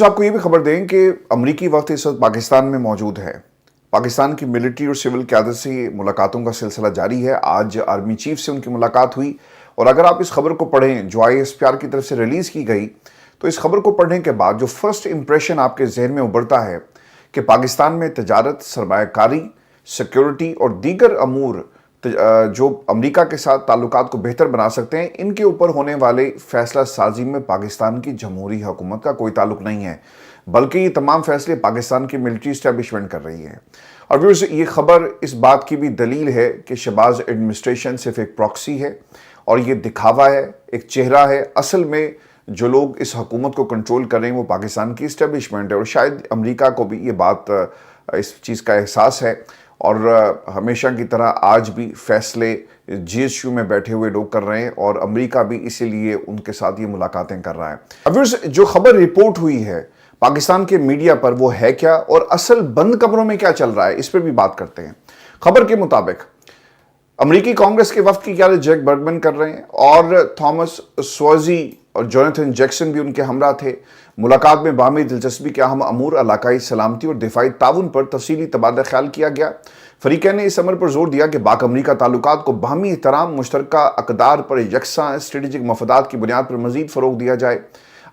आपको ये भी खबर दें कि अमरीकी वक्त इस वक्त पाकिस्तान में मौजूद है। पाकिस्तान की मिलिट्री और सिविल क़यादत से मुलाकातों का सिलसिला जारी है। आज आर्मी चीफ से उनकी मुलाकात हुई और अगर आप इस खबर को पढ़ें जो ISPR की तरफ से रिलीज़ की गई, तो इस खबर को पढ़ने के बाद जो फर्स्ट इंप्रेशन आपके जहन में उभरता है कि पाकिस्तान में तजारत, सरमायाकारी, सिक्योरिटी और दीगर अमूर जो अमेरिका के साथ ताल्लुकात को बेहतर बना सकते हैं, इनके ऊपर होने वाले फैसला साजी में पाकिस्तान की जमहूरी हुकूमत का कोई ताल्लुक नहीं है, बल्कि ये तमाम फैसले पाकिस्तान की मिलिट्री इस्टेब्लिशमेंट कर रही है। और व्यूअर्स, ये खबर इस बात की भी दलील है कि शहबाज एडमिनिस्ट्रेशन सिर्फ एक प्रॉक्सी है और ये दिखावा है, एक चेहरा है। असल में जो लोग इस हुकूमत को कंट्रोल कर रहे हैं वो पाकिस्तान की इस्टेब्लिशमेंट है और शायद अमेरिका को भी ये बात इस चीज़ का एहसास है और हमेशा की तरह आज भी फैसले GSU में बैठे हुए लोग कर रहे हैं और अमेरिका भी इसीलिए उनके साथ ये मुलाकातें कर रहा है। अब जो खबर रिपोर्ट हुई है पाकिस्तान के मीडिया पर, वो है क्या और असल बंद कमरों में क्या चल रहा है, इस पर भी बात करते हैं। खबर के मुताबिक अमेरिकी कांग्रेस के वफ्द की क़यादत जैक बर्गमैन कर रहे हैं और थॉमस स्वॉजी और जोनाथन जैक्सन भी उनके हमरा थे। मुलाकात में बाहमी दिलचस्पी के अहम अमूर, इलाकाई सलामती और दिफाई ताउन पर तफसीली तबादला ख्याल किया गया। फरीकैन ने इस अमल पर जोर दिया कि बाक अमरीका ताल्लुकात को बाहमी एहतराम, मुश्तरका अक़दार पर यकसा स्ट्रेटेजिक मफादात की बुनियाद पर मजीद फ़रोग़ दिया जाए।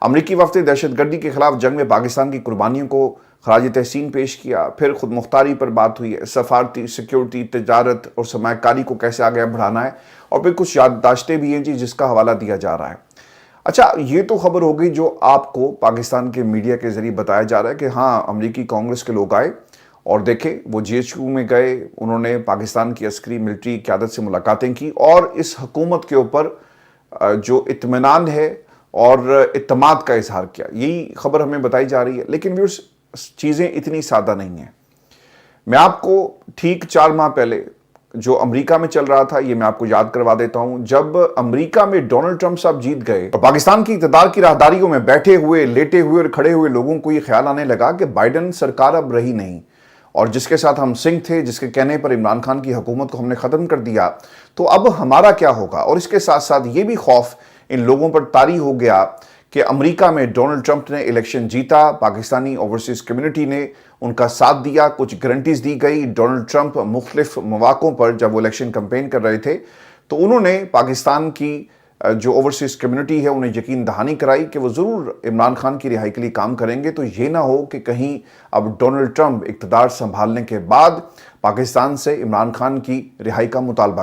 अमरीकी वफ्द ने दहशतगर्दी के खिलाफ जंग में पाकिस्तान की कुर्बानियों को खराज तहसीन पेश किया। फिर खुद मुख्तारी पर बात हुई है, सफारती, सिक्योरिटी, तजारत और सरमायाकारी को कैसे आगे बढ़ाना है और फिर कुछ याददाश्तें भी हैं जी जिसका हवाला दिया जा रहा है। अच्छा, ये तो खबर हो गई जो आपको पाकिस्तान के मीडिया के जरिए बताया जा रहा है कि हाँ, अमेरिकी कांग्रेस के लोग आए और देखें वो GSU में गए, उन्होंने पाकिस्तान की अस्करी मिलिट्री क़यादत से मुलाकातें की और इस हुकूमत के ऊपर जो इत्मीनान है और इत्मीनान का इजहार किया। यही खबर हमें बताई जा रही है। लेकिन व्यूअर्स, चीज़ें इतनी सादा नहीं हैं। मैं आपको ठीक 4 माह पहले जो अमेरिका में चल रहा था, ये मैं आपको याद करवा देता हूं। जब अमेरिका में डोनाल्ड ट्रंप साहब जीत गए तो पाकिस्तान की इक़्तिदार की राहदारियों में बैठे हुए, लेटे हुए और खड़े हुए लोगों को ये ख्याल आने लगा कि बाइडन सरकार अब रही नहीं और जिसके साथ हम सिंह थे, जिसके कहने पर इमरान खान की हुकूमत को हमने ख़त्म कर दिया, तो अब हमारा क्या होगा। और इसके साथ साथ ये भी खौफ इन लोगों पर तारी हो गया कि अमेरिका में डोनाल्ड ट्रंप ने इलेक्शन जीता, पाकिस्तानी ओवरसीज़ कम्युनिटी ने उनका साथ दिया, कुछ गारंटीज दी गई। डोनाल्ड ट्रंप मुख्तलिफ मौक़ों पर जब वो इलेक्शन कैंपेन कर रहे थे तो उन्होंने पाकिस्तान की जो ओवरसीज़ कम्युनिटी है उन्हें यकीन दहानी कराई कि वो ज़रूर इमरान खान की रिहाई के लिए काम करेंगे। तो ये ना हो कि कहीं अब डोनाल्ड ट्रंप इक़्तिदार संभालने के बाद पाकिस्तान से इमरान खान की रिहाई का मुतालबा